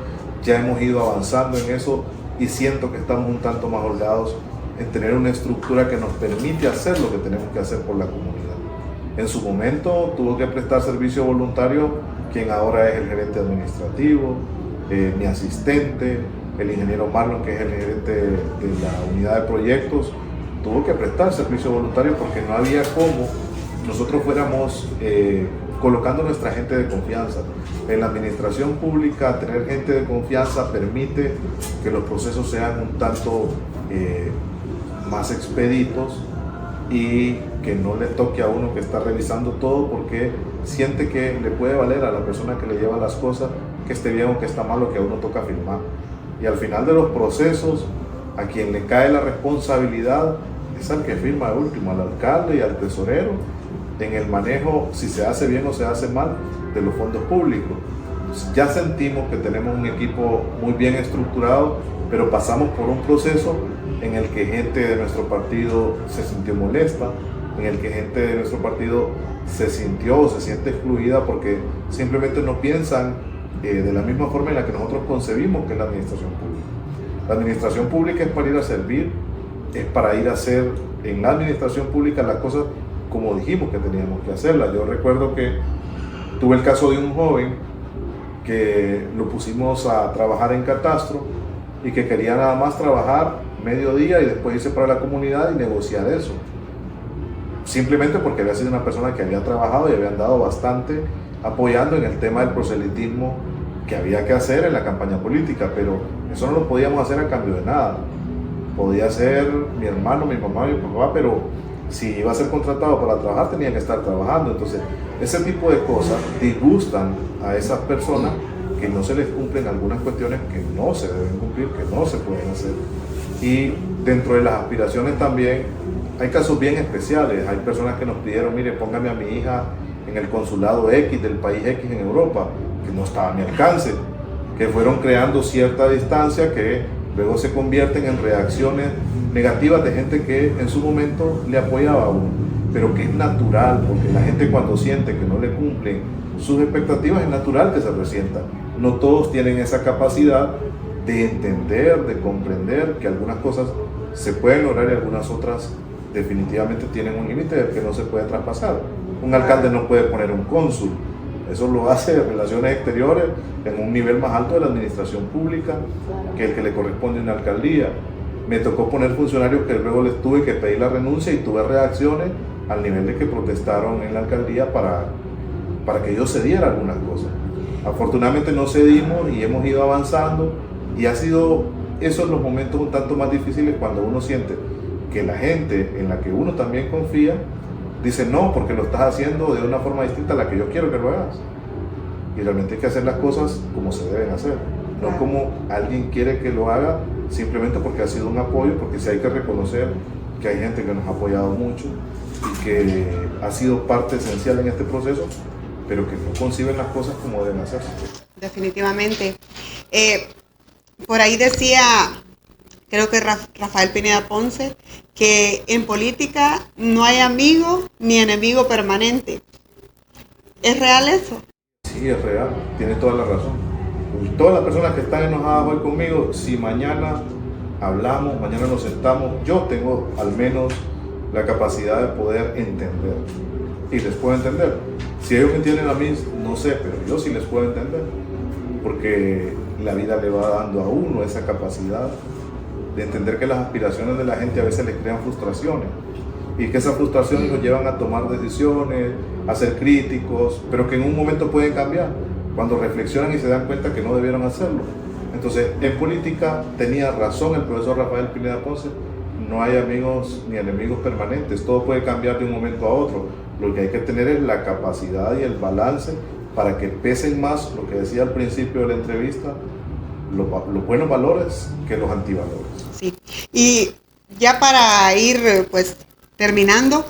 ya hemos ido avanzando en eso y siento que estamos un tanto más holgados en tener una estructura que nos permite hacer lo que tenemos que hacer por la comunidad. En su momento tuvo que prestar servicio voluntario quien ahora es el gerente administrativo, mi asistente, el ingeniero Marlon, que es el gerente de la unidad de proyectos, tuvo que prestar servicio voluntario porque no había cómo nosotros fuéramos colocando nuestra gente de confianza. En la administración pública, tener gente de confianza permite que los procesos sean un tanto más expeditos y que no le toque a uno que está revisando todo, porque siente que le puede valer a la persona que le lleva las cosas que esté bien o que está mal, lo que a uno toca firmar. Y al final de los procesos, a quien le cae la responsabilidad es al que firma de último, al alcalde y al tesorero, en el manejo, si se hace bien o se hace mal, de los fondos públicos. Ya sentimos que tenemos un equipo muy bien estructurado, pero pasamos por un proceso en el que gente de nuestro partido se sintió molesta, en el que gente de nuestro partido se sintió o se siente excluida porque simplemente no piensan de la misma forma en la que nosotros concebimos que es la administración pública. La administración pública es para ir a servir, es para ir a hacer en la administración pública las cosas como dijimos que teníamos que hacerlas. Yo recuerdo que tuve el caso de un joven que lo pusimos a trabajar en catastro y que quería nada más trabajar mediodía y después irse para la comunidad y negociar eso. Simplemente porque había sido una persona que había trabajado y había andado bastante apoyando en el tema del proselitismo que había que hacer en la campaña política, pero eso no lo podíamos hacer a cambio de nada. Podía ser mi hermano, mi mamá, mi papá, pero si iba a ser contratado para trabajar tenía que estar trabajando. Entonces ese tipo de cosas disgustan a esas personas, que no se les cumplen algunas cuestiones que no se deben cumplir, que no se pueden hacer. Y dentro de las aspiraciones también hay casos bien especiales. Hay personas que nos pidieron, mire, póngame a mi hija en el consulado X del país X en Europa, que no estaba a mi alcance, que fueron creando cierta distancia que luego se convierten en reacciones negativas de gente que en su momento le apoyaba a uno, pero que es natural, porque la gente cuando siente que no le cumplen sus expectativas es natural que se resienta. No todos tienen esa capacidad de entender, de comprender que algunas cosas se pueden lograr y algunas otras definitivamente tienen un límite del que no se puede traspasar. Un alcalde no puede poner un cónsul, eso lo hace Relaciones Exteriores en un nivel más alto de la administración pública que el que le corresponde a una alcaldía. Me tocó poner funcionarios que luego les tuve que pedir la renuncia y tuve reacciones al nivel de que protestaron en la alcaldía para que yo cediera algunas cosas. Afortunadamente no cedimos y hemos ido avanzando, y ha sido esos los momentos un tanto más difíciles cuando uno siente que la gente en la que uno también confía dice no, porque lo estás haciendo de una forma distinta a la que yo quiero que lo hagas. Y realmente hay que hacer las cosas como se deben hacer, no como alguien quiere que lo haga simplemente porque ha sido un apoyo, porque sí hay que reconocer que hay gente que nos ha apoyado mucho y que ha sido parte esencial en este proceso, pero que no conciben las cosas como deben hacerse. Definitivamente. Por ahí decía, creo que Rafael Pineda Ponce, que en política no hay amigo ni enemigo permanente. ¿Es real eso? Sí, es real, tiene toda la razón. Y todas las personas que están enojadas hoy conmigo, si mañana hablamos, mañana nos sentamos, yo tengo al menos la capacidad de poder entender. Y les puedo entender. Si ellos me entienden a mí, no sé, pero yo sí les puedo entender. Porque la vida le va dando a uno esa capacidad de entender que las aspiraciones de la gente a veces les crean frustraciones. Y que esas frustraciones los llevan a tomar decisiones, a ser críticos, pero que en un momento pueden cambiar, cuando reflexionan y se dan cuenta que no debieron hacerlo. Entonces, en política tenía razón el profesor Rafael Pineda Ponce, no hay amigos ni enemigos permanentes, todo puede cambiar de un momento a otro. Lo que hay que tener es la capacidad y el balance para que pesen más, lo que decía al principio de la entrevista, los buenos valores que los antivalores. Sí, y ya para ir pues terminando,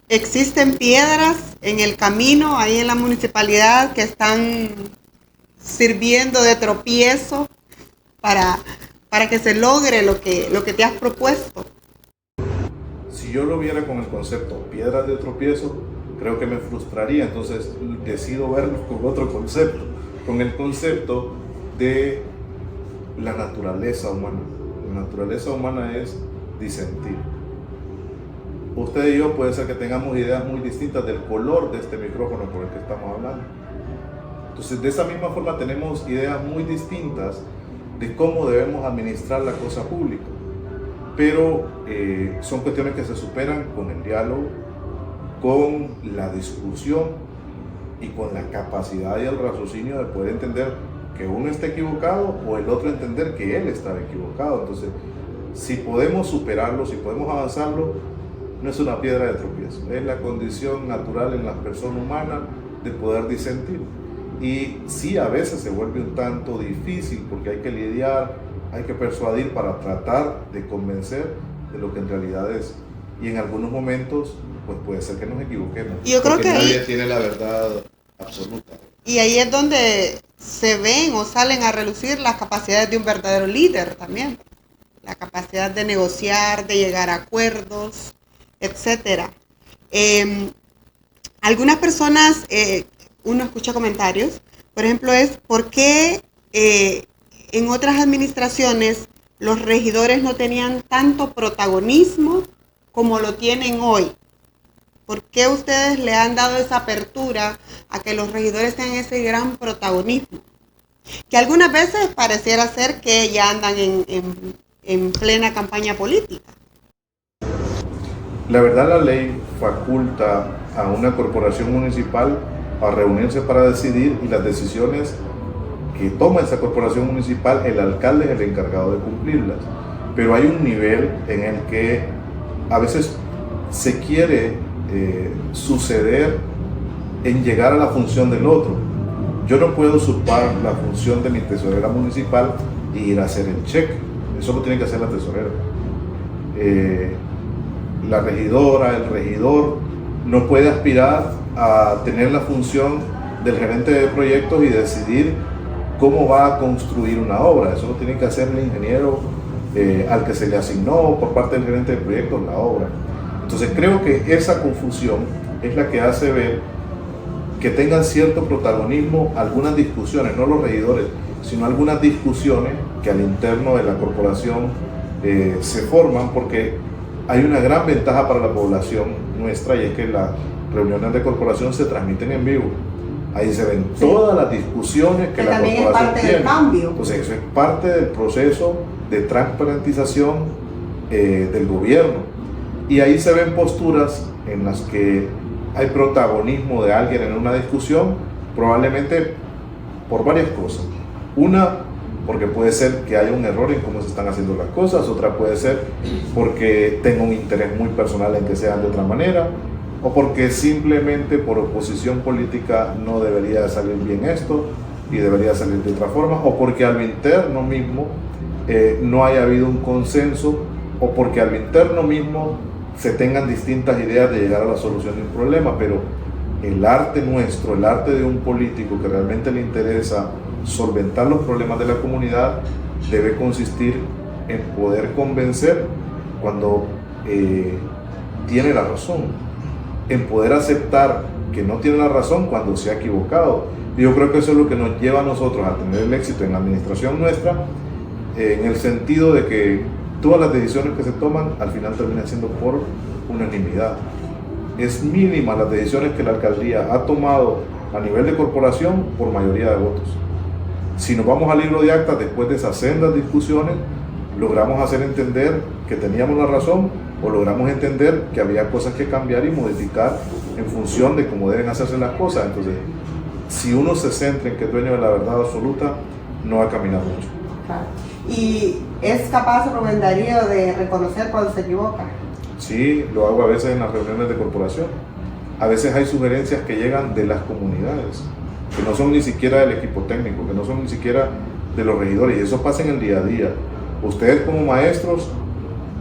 existen piedras en el camino, ahí en la municipalidad, que están sirviendo de tropiezo para que se logre lo que te has propuesto. Si yo lo viera con el concepto piedras de tropiezo, creo que me frustraría, entonces decido verlo con otro concepto, con el concepto de la naturaleza humana. La naturaleza humana es disentir. Usted y yo puede ser que tengamos ideas muy distintas del color de este micrófono por el que estamos hablando. Entonces, de esa misma forma tenemos ideas muy distintas de cómo debemos administrar la cosa pública. Pero son cuestiones que se superan con el diálogo, con la discusión y con la capacidad y el raciocinio de poder entender que uno está equivocado o el otro entender que él estaba equivocado. Entonces, si podemos superarlo, si podemos avanzarlo, no es una piedra de tropiezo, es la condición natural en la persona humana de poder disentir. Y sí, a veces se vuelve un tanto difícil porque hay que lidiar, hay que persuadir para tratar de convencer de lo que en realidad es. Y en algunos momentos, pues puede ser que nos equivoquemos. Y yo creo que nadie tiene la verdad absoluta. Y ahí es donde se ven o salen a relucir las capacidades de un verdadero líder también. La capacidad de negociar, de llegar a acuerdos, etcétera. Algunas personas, uno escucha comentarios, por ejemplo, es ¿por qué en otras administraciones los regidores no tenían tanto protagonismo como lo tienen hoy? ¿Por qué ustedes le han dado esa apertura a que los regidores tengan ese gran protagonismo? Que algunas veces pareciera ser que ya andan en plena campaña política. La verdad, la ley faculta a una corporación municipal a reunirse para decidir, y las decisiones que toma esa corporación municipal, el alcalde es el encargado de cumplirlas. Pero hay un nivel en el que a veces se quiere suceder en llegar a la función del otro. Yo no puedo usurpar la función de mi tesorera municipal y ir a hacer el cheque. Eso lo tiene que hacer la tesorera. La regidora, el regidor, no puede aspirar a tener la función del gerente de proyectos y decidir cómo va a construir una obra. Eso lo tiene que hacer el ingeniero al que se le asignó por parte del gerente de proyectos la obra. Entonces creo que esa confusión es la que hace ver que tengan cierto protagonismo algunas discusiones, no los regidores, sino algunas discusiones que al interno de la corporación se forman, porque hay una gran ventaja para la población nuestra, y es que las reuniones de corporación se transmiten en vivo. Ahí se ven todas las discusiones que la corporación es parte tiene. del cambio. Entonces eso es parte del proceso de transparentización del gobierno. Y ahí se ven posturas en las que hay protagonismo de alguien en una discusión, probablemente por varias cosas. Una, porque puede ser que haya un error en cómo se están haciendo las cosas. Otra puede ser porque tengo un interés muy personal en que sean de otra manera, o porque simplemente por oposición política no debería salir bien esto y debería salir de otra forma, o porque al interno mismo no haya habido un consenso, o porque al interno mismo se tengan distintas ideas de llegar a la solución de un problema. Pero el arte nuestro, el arte de un político que realmente le interesa solventar los problemas de la comunidad, debe consistir en poder convencer cuando tiene la razón. en poder aceptar que no tiene la razón cuando se ha equivocado. Y yo creo que eso es lo que nos lleva a nosotros a tener el éxito en la administración nuestra, en el sentido de que todas las decisiones que se toman al final terminan siendo por unanimidad. Es mínima las decisiones que la alcaldía ha tomado a nivel de corporación por mayoría de votos. Si nos vamos al libro de actas, después de esas sendas discusiones, logramos hacer entender que teníamos la razón o logramos entender que había cosas que cambiar y modificar en función de cómo deben hacerse las cosas. Entonces, si uno se centra en que es dueño de la verdad absoluta, no va a caminar mucho. Claro. ¿Y es capaz Rubén Darío de reconocer cuando se equivoca? Sí, lo hago a veces en las reuniones de corporación. A veces hay sugerencias que llegan de las comunidades, que no son ni siquiera del equipo técnico, que no son ni siquiera de los regidores, y eso pasa en el día a día. Ustedes como maestros,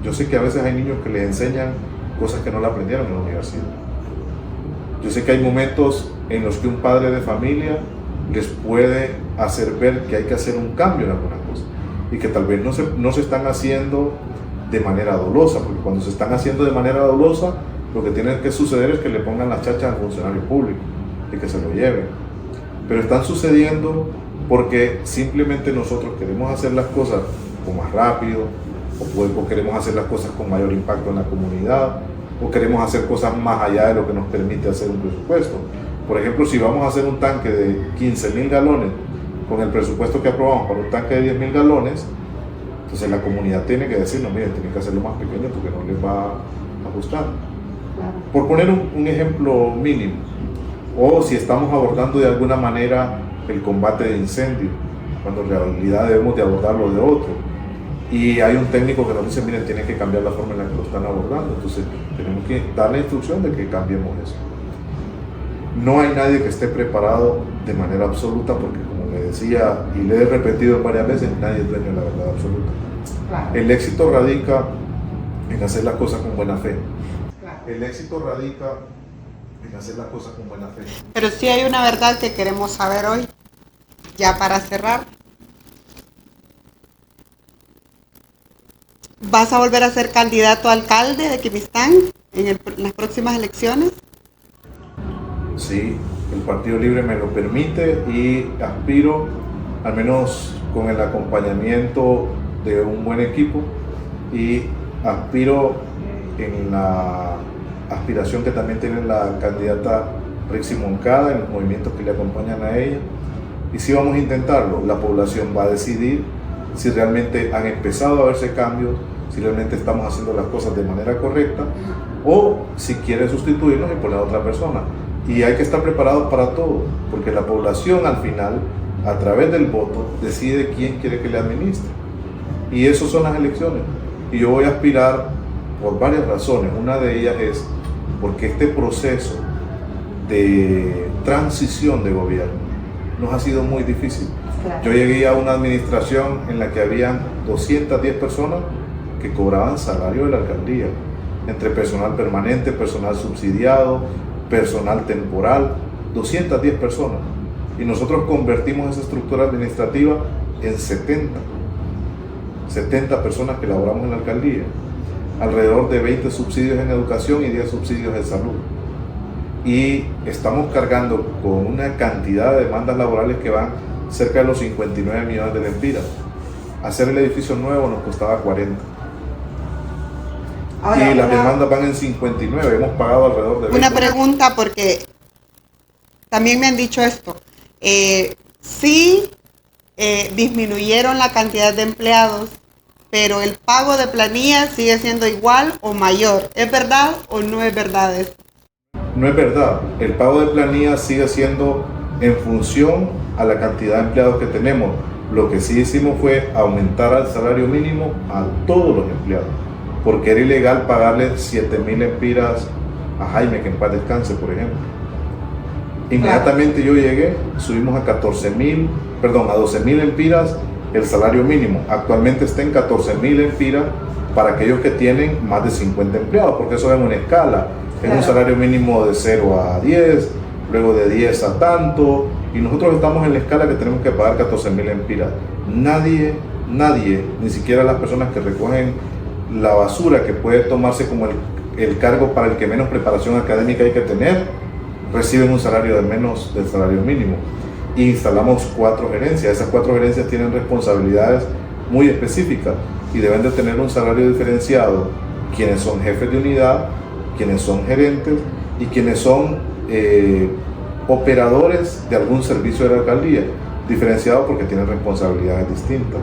yo sé que a veces hay niños que les enseñan cosas que no le aprendieron en la universidad. Yo sé que hay momentos en los que un padre de familia les puede hacer ver que hay que hacer un cambio en algunas cosas y que tal vez no se están haciendo de manera dolosa, porque cuando se están haciendo de manera dolosa, lo que tiene que suceder es que le pongan las chachas al funcionario público y que se lo lleven. Pero están sucediendo porque simplemente nosotros queremos hacer las cosas o más rápido, o queremos hacer las cosas con mayor impacto en la comunidad, o queremos hacer cosas más allá de lo que nos permite hacer un presupuesto. Por ejemplo, si vamos a hacer un tanque de 15.000 galones con el presupuesto que aprobamos para un tanque de 10.000 galones, entonces la comunidad tiene que decirnos, miren, tienen que hacerlo más pequeño porque no les va a ajustar. Claro. Por poner un ejemplo mínimo, o si estamos abordando de alguna manera el combate de incendios, cuando en realidad debemos de abordarlo de otro. Y hay un técnico que nos dice, miren, tienen que cambiar la forma en la que lo están abordando. Entonces tenemos que dar la instrucción de que cambiemos eso. No hay nadie que esté preparado de manera absoluta, porque como me decía y le he repetido varias veces, nadie es dueño de la verdad absoluta. Claro. El éxito radica en hacer las cosas con buena fe. Claro. El éxito radica en hacer las cosas con buena fe. Pero sí hay una verdad que queremos saber hoy, ya para cerrar. ¿Vas a volver a ser candidato a alcalde de Quimistán en las próximas elecciones? Sí, el Partido Libre me lo permite y aspiro, al menos con el acompañamiento de un buen equipo, y aspiro en la aspiración que también tiene la candidata Rixi Moncada, en los movimientos que le acompañan a ella. Y sí vamos a intentarlo, la población va a decidir si realmente han empezado a verse cambios, si realmente estamos haciendo las cosas de manera correcta, o si quieren sustituirnos y poner a otra persona. Y hay que estar preparados para todo, porque la población al final, a través del voto, decide quién quiere que le administre. Y eso son las elecciones. Y yo voy a aspirar por varias razones. Una de ellas es porque este proceso de transición de gobierno nos ha sido muy difícil. Claro. Yo llegué a una administración en la que habían 210 personas que cobraban salario de la alcaldía, entre personal permanente, personal subsidiado, personal temporal, 210 personas. Y nosotros convertimos esa estructura administrativa en 70 personas que laboramos en la alcaldía, alrededor de 20 subsidios en educación y 10 subsidios en salud. Y estamos cargando con una cantidad de demandas laborales que van cerca de los 59 millones de lempiras. Hacer el edificio nuevo nos costaba 40. Ahora, y las demandas van en 59, hemos pagado alrededor de 20. Una pregunta, porque también me han dicho esto. Sí disminuyeron la cantidad de empleados, pero el pago de planilla sigue siendo igual o mayor. ¿Es verdad o no es verdad eso? No es verdad. El pago de planilla sigue siendo en función a la cantidad de empleados que tenemos. Lo que sí hicimos fue aumentar el salario mínimo a todos los empleados, porque era ilegal pagarle 7.000 lempiras a Jaime, que en paz descanse, por ejemplo. Inmediatamente yo llegué, subimos a 12.000 lempiras el salario mínimo. Actualmente está en 14.000 lempiras para aquellos que tienen más de 50 empleados, porque eso es una escala. Es un salario mínimo de 0 a 10, luego de 10 a tanto, y nosotros estamos en la escala que tenemos que pagar 14.000 lempiras. Nadie, ni siquiera las personas que recogen la basura, que puede tomarse como el cargo para el que menos preparación académica hay que tener, reciben un salario de menos del salario mínimo. Y instalamos 4 gerencias. Esas 4 gerencias tienen responsabilidades muy específicas y deben de tener un salario diferenciado quienes son jefes de unidad, quienes son gerentes y quienes son operadores de algún servicio de la alcaldía, diferenciado porque tienen responsabilidades distintas.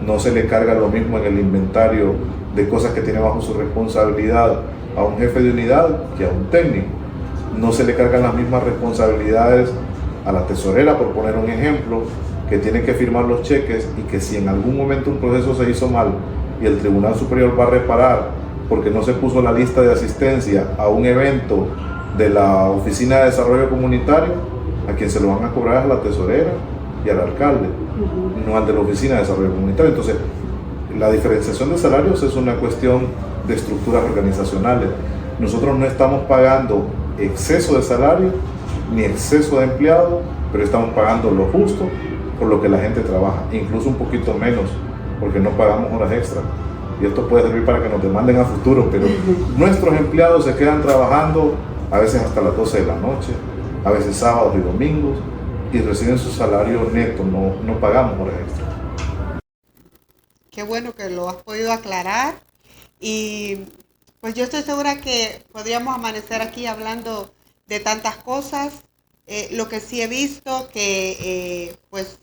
No se le carga lo mismo en el inventario de cosas que tiene bajo su responsabilidad a un jefe de unidad que a un técnico. No se le cargan las mismas responsabilidades a la tesorera, por poner un ejemplo, que tiene que firmar los cheques y que si en algún momento un proceso se hizo mal y el Tribunal Superior va a reparar porque no se puso la lista de asistencia a un evento de la Oficina de Desarrollo Comunitario, a quien se lo van a cobrar es a la tesorera y al alcalde, no al de la Oficina de Desarrollo Comunitario. Entonces, la diferenciación de salarios es una cuestión de estructuras organizacionales. Nosotros no estamos pagando exceso de salario ni exceso de empleados, pero estamos pagando lo justo por lo que la gente trabaja, incluso un poquito menos, porque no pagamos horas extra. Y esto puede servir para que nos demanden a futuro, pero nuestros empleados se quedan trabajando a veces hasta las 12 de la noche, a veces sábados y domingos, y reciben su salario neto, no pagamos horas extra. Qué bueno que lo has podido aclarar, y pues yo estoy segura que podríamos amanecer aquí hablando de tantas cosas. Lo que sí he visto que pues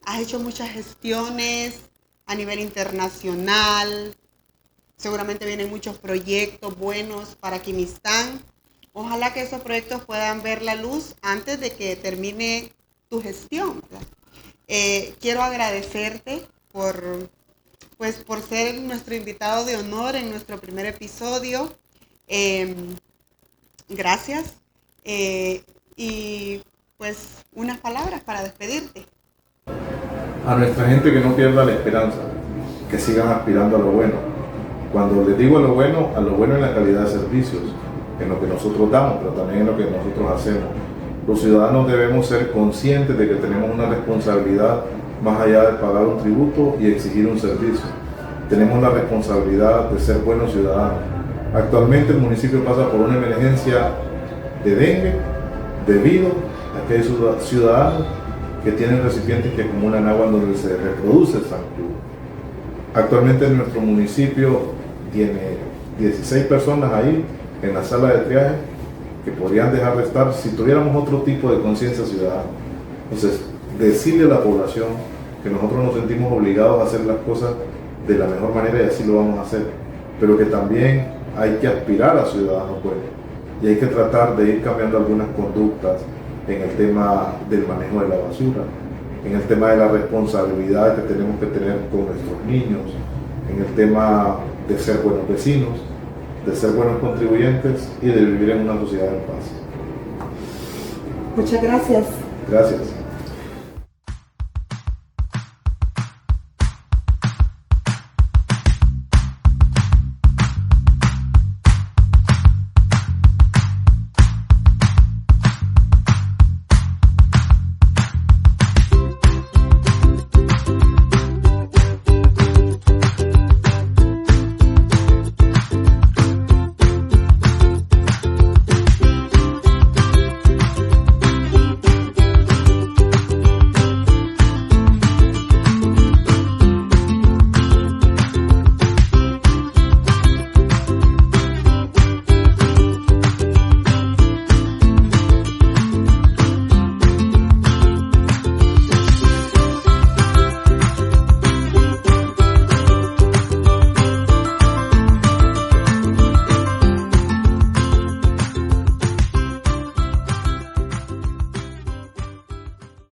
has hecho muchas gestiones a nivel internacional, seguramente vienen muchos proyectos buenos para Quimistán. Ojalá que esos proyectos puedan ver la luz antes de que termine tu gestión, ¿verdad? Quiero agradecerte por ser nuestro invitado de honor en nuestro primer episodio. Gracias. Y pues unas palabras para despedirte. A nuestra gente que no pierda la esperanza, que sigan aspirando a lo bueno. Cuando les digo a lo bueno en la calidad de servicios, en lo que nosotros damos, pero también en lo que nosotros hacemos. Los ciudadanos debemos ser conscientes de que tenemos una responsabilidad más allá de pagar un tributo y exigir un servicio. Tenemos la responsabilidad de ser buenos ciudadanos. Actualmente el municipio pasa por una emergencia de dengue debido a que hay ciudadanos que tienen recipientes que acumulan agua en donde se reproduce el zancudo. Actualmente nuestro municipio tiene 16 personas ahí en la sala de triaje que podrían dejar de estar si tuviéramos otro tipo de conciencia ciudadana. Entonces, decirle a la población que nosotros nos sentimos obligados a hacer las cosas de la mejor manera y así lo vamos a hacer, pero que también hay que aspirar a ciudadanos buenos y hay que tratar de ir cambiando algunas conductas en el tema del manejo de la basura, en el tema de la responsabilidad que tenemos que tener con nuestros niños, en el tema de ser buenos vecinos, de ser buenos contribuyentes y de vivir en una sociedad en paz. Muchas gracias. Gracias.